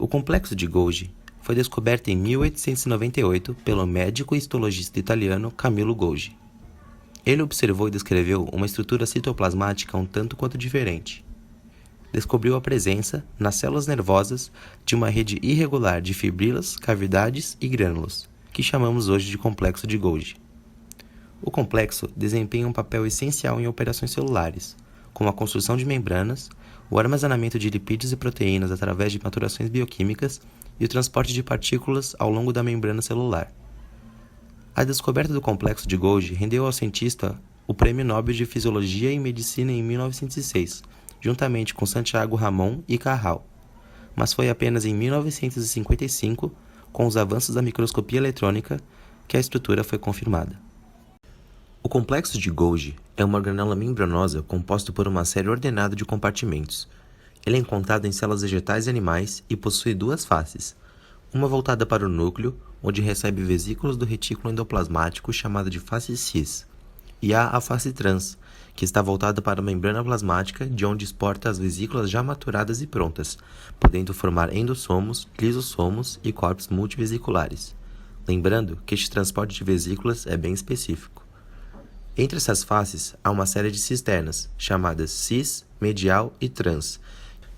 O complexo de Golgi foi descoberto em 1898 pelo médico e histologista italiano Camillo Golgi. Ele observou e descreveu uma estrutura citoplasmática um tanto quanto diferente. Descobriu a presença, nas células nervosas, de uma rede irregular de fibrilas, cavidades e grânulos, que chamamos hoje de complexo de Golgi. O complexo desempenha um papel essencial em operações celulares, como a construção de membranas, o armazenamento de lipídios e proteínas através de maturações bioquímicas e o transporte de partículas ao longo da membrana celular. A descoberta do complexo de Golgi rendeu ao cientista o Prêmio Nobel de Fisiologia e Medicina em 1906, juntamente com Santiago Ramón e Cajal. Mas foi apenas em 1955, com os avanços da microscopia eletrônica, que a estrutura foi confirmada. O complexo de Golgi é uma organela membranosa composta por uma série ordenada de compartimentos. Ele é encontrado em células vegetais e animais e possui duas faces, uma voltada para o núcleo, onde recebe vesículas do retículo endoplasmático chamada de face cis, e há a face trans, que está voltada para a membrana plasmática, de onde exporta as vesículas já maturadas e prontas, podendo formar endossomos, lisossomos e corpos multivesiculares. Lembrando que este transporte de vesículas é bem específico. Entre essas faces, há uma série de cisternas, chamadas cis, medial e trans,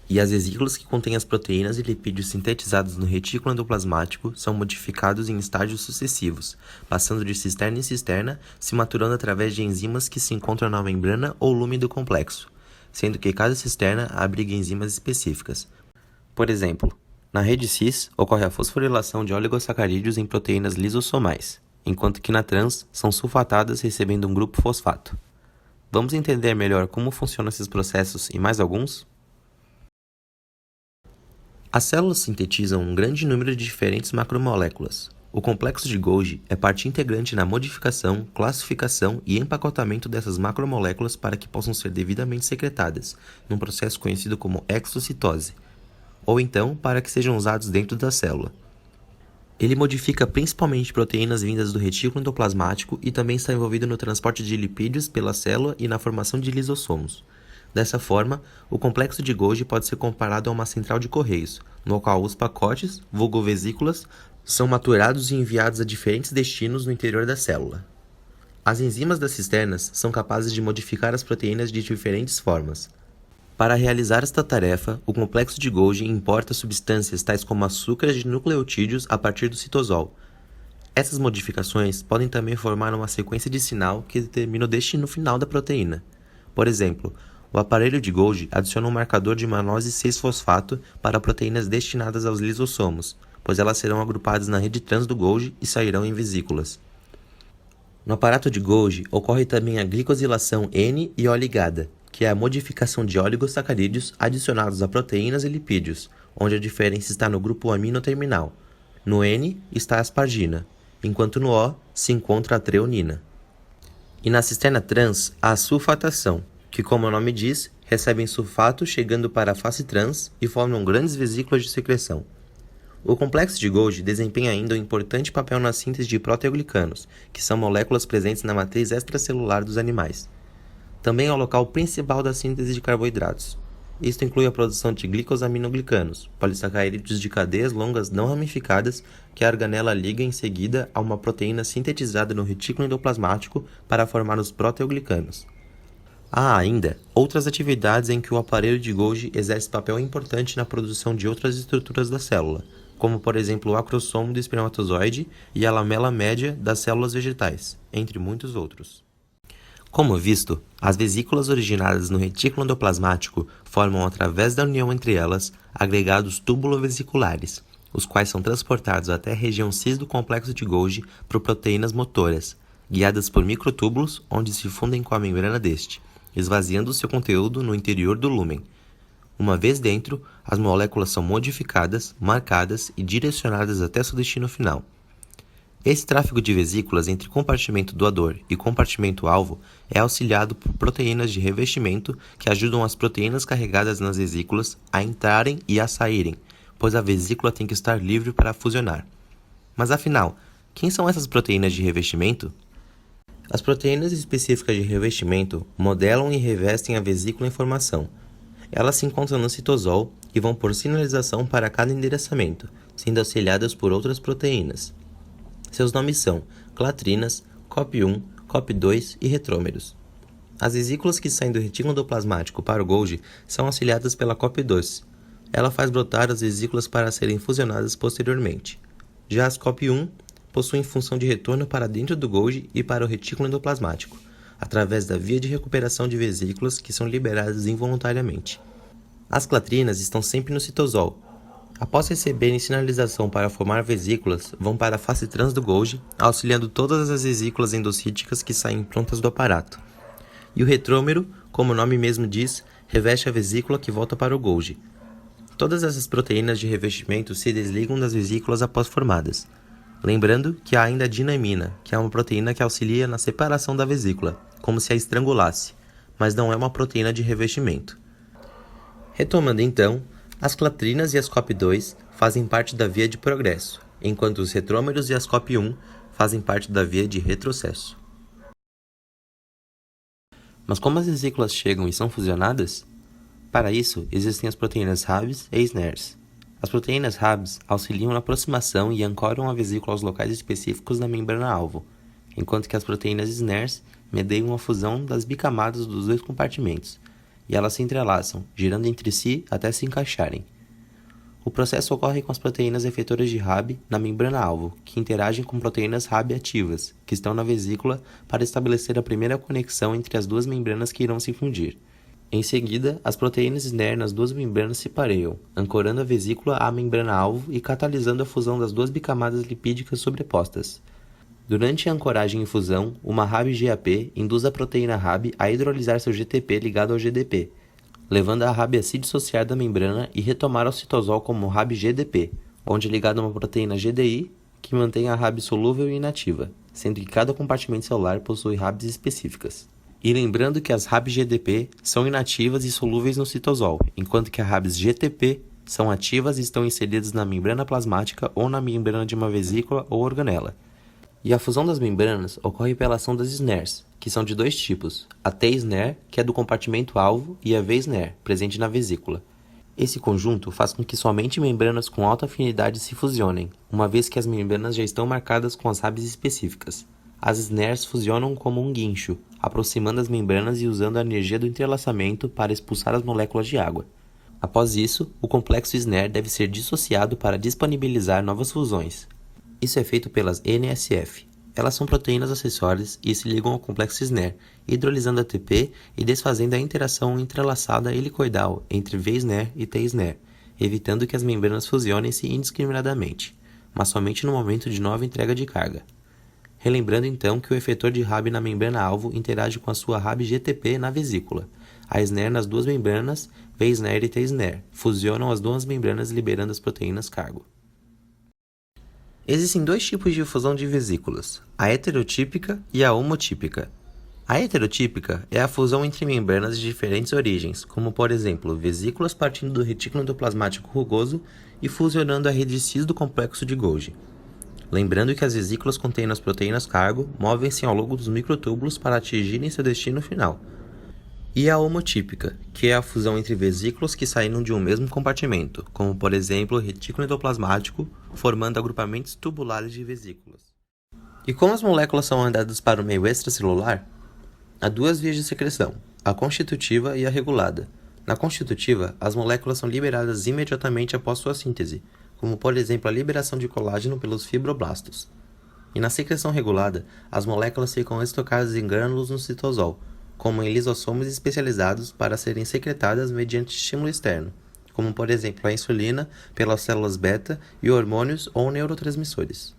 e as vesículas que contêm as proteínas e lipídios sintetizados no retículo endoplasmático são modificados em estágios sucessivos, passando de cisterna em cisterna, se maturando através de enzimas que se encontram na membrana ou lume do complexo, sendo que cada cisterna abriga enzimas específicas. Por exemplo, na rede cis ocorre a fosforilação de oligosacarídeos em proteínas lisossomais, enquanto que na trans são sulfatadas recebendo um grupo fosfato. Vamos entender melhor como funcionam esses processos e mais alguns? As células sintetizam um grande número de diferentes macromoléculas. O complexo de Golgi é parte integrante na modificação, classificação e empacotamento dessas macromoléculas para que possam ser devidamente secretadas, num processo conhecido como exocitose, ou então para que sejam usados dentro da célula. Ele modifica principalmente proteínas vindas do retículo endoplasmático e também está envolvido no transporte de lipídios pela célula e na formação de lisossomos. Dessa forma, o complexo de Golgi pode ser comparado a uma central de correios, no qual os pacotes, vulgo vesículas, são maturados e enviados a diferentes destinos no interior da célula. As enzimas das cisternas são capazes de modificar as proteínas de diferentes formas. Para realizar esta tarefa, o complexo de Golgi importa substâncias tais como açúcares de nucleotídeos a partir do citosol. Essas modificações podem também formar uma sequência de sinal que determina o destino final da proteína. Por exemplo, o aparelho de Golgi adiciona um marcador de manose 6-fosfato para proteínas destinadas aos lisossomos, pois elas serão agrupadas na rede trans do Golgi e sairão em vesículas. No aparato de Golgi ocorre também a glicosilação N e O ligada, que é a modificação de oligosacarídeos adicionados a proteínas e lipídios, onde a diferença está no grupo amino terminal. No N está a aspargina, enquanto no O se encontra a treonina. E na cisterna trans há a sulfatação, que, como o nome diz, recebem sulfato chegando para a face trans e formam grandes vesículas de secreção. O complexo de Golgi desempenha ainda um importante papel na síntese de proteoglicanos, que são moléculas presentes na matriz extracelular dos animais. Também é o local principal da síntese de carboidratos. Isto inclui a produção de glicosaminoglicanos, polissacarídeos de cadeias longas não ramificadas que a organela liga em seguida a uma proteína sintetizada no retículo endoplasmático para formar os proteoglicanos. Há ainda outras atividades em que o aparelho de Golgi exerce papel importante na produção de outras estruturas da célula, como por exemplo o acrossomo do espermatozoide e a lamela média das células vegetais, entre muitos outros. Como visto, as vesículas originadas no retículo endoplasmático formam, através da união entre elas, agregados tubulovesiculares, os quais são transportados até a região cis do complexo de Golgi por proteínas motoras, guiadas por microtúbulos onde se fundem com a membrana deste, esvaziando seu conteúdo no interior do lúmen. Uma vez dentro, as moléculas são modificadas, marcadas e direcionadas até seu destino final. Esse tráfego de vesículas entre compartimento doador e compartimento alvo é auxiliado por proteínas de revestimento que ajudam as proteínas carregadas nas vesículas a entrarem e a saírem, pois a vesícula tem que estar livre para fusionar. Mas afinal, quem são essas proteínas de revestimento? As proteínas específicas de revestimento modelam e revestem a vesícula em formação. Elas se encontram no citosol e vão por sinalização para cada endereçamento, sendo auxiliadas por outras proteínas. Seus nomes são clatrinas, COP1, COP2 e retrômeros. As vesículas que saem do retículo endoplasmático para o Golgi são auxiliadas pela COP2. Ela faz brotar as vesículas para serem fusionadas posteriormente. Já as COP1 possuem função de retorno para dentro do Golgi e para o retículo endoplasmático, através da via de recuperação de vesículas que são liberadas involuntariamente. As clatrinas estão sempre no citosol. Após receberem sinalização para formar vesículas, vão para a face trans do Golgi, auxiliando todas as vesículas endocíticas que saem prontas do aparato. E o retrômero, como o nome mesmo diz, reveste a vesícula que volta para o Golgi. Todas essas proteínas de revestimento se desligam das vesículas após formadas. Lembrando que há ainda a dinamina, que é uma proteína que auxilia na separação da vesícula, como se a estrangulasse, mas não é uma proteína de revestimento. Retomando então, as clatrinas e as COP2 fazem parte da via de progresso, enquanto os retrômeros e as COP1 fazem parte da via de retrocesso. Mas como as vesículas chegam e são fusionadas? Para isso, existem as proteínas Rabs e SNERs. As proteínas Rabs auxiliam na aproximação e ancoram a vesícula aos locais específicos da membrana-alvo, enquanto que as proteínas SNERs medeiam a fusão das bicamadas dos dois compartimentos, e elas se entrelaçam, girando entre si até se encaixarem. O processo ocorre com as proteínas efetoras de Rab na membrana-alvo, que interagem com proteínas Rab ativas, que estão na vesícula para estabelecer a primeira conexão entre as duas membranas que irão se fundir. Em seguida, as proteínas SNER nas duas membranas se pareiam, ancorando a vesícula à membrana-alvo e catalisando a fusão das duas bicamadas lipídicas sobrepostas. Durante a ancoragem e fusão, uma Rab-GAP induz a proteína Rab a hidrolisar seu GTP ligado ao GDP, levando a Rab a se dissociar da membrana e retomar ao citosol como Rab-GDP, onde é ligado a uma proteína GDI que mantém a Rab solúvel e inativa, sendo que cada compartimento celular possui Rabs específicas. E lembrando que as Rab-GDP são inativas e solúveis no citosol, enquanto que as Rabs-GTP são ativas e estão inseridas na membrana plasmática ou na membrana de uma vesícula ou organela. E a fusão das membranas ocorre pela ação das SNERs, que são de dois tipos, a T-SNER, que é do compartimento-alvo, e a V-SNER, presente na vesícula. Esse conjunto faz com que somente membranas com alta afinidade se fusionem, uma vez que as membranas já estão marcadas com as Rabs específicas. As SNERs fusionam como um guincho, aproximando as membranas e usando a energia do entrelaçamento para expulsar as moléculas de água. Após isso, o complexo SNER deve ser dissociado para disponibilizar novas fusões. Isso é feito pelas NSF. Elas são proteínas acessórias e se ligam ao complexo SNER, hidrolisando ATP e desfazendo a interação entrelaçada helicoidal entre V-SNER e T-SNER, evitando que as membranas fusionem-se indiscriminadamente, mas somente no momento de nova entrega de carga. Relembrando então que o efetor de Rab na membrana-alvo interage com a sua Rab-GTP na vesícula. A SNER nas duas membranas, V-SNER e T-SNER, fusionam as duas membranas liberando as proteínas cargo. Existem dois tipos de fusão de vesículas, a heterotípica e a homotípica. A heterotípica é a fusão entre membranas de diferentes origens, como por exemplo, vesículas partindo do retículo endoplasmático rugoso e fusionando a rede cis do complexo de Golgi. Lembrando que as vesículas contendo as proteínas cargo movem-se ao longo dos microtúbulos para atingirem seu destino final. E a homotípica, que é a fusão entre vesículas que saíram de um mesmo compartimento, como por exemplo o retículo endoplasmático, formando agrupamentos tubulares de vesículas. E como as moléculas são mandadas para o meio extracelular? Há duas vias de secreção, a constitutiva e a regulada. Na constitutiva, as moléculas são liberadas imediatamente após sua síntese, como por exemplo a liberação de colágeno pelos fibroblastos. E na secreção regulada, as moléculas ficam estocadas em grânulos no citosol, como em lisossomos especializados para serem secretadas mediante estímulo externo, como por exemplo a insulina pelas células beta e hormônios ou neurotransmissores.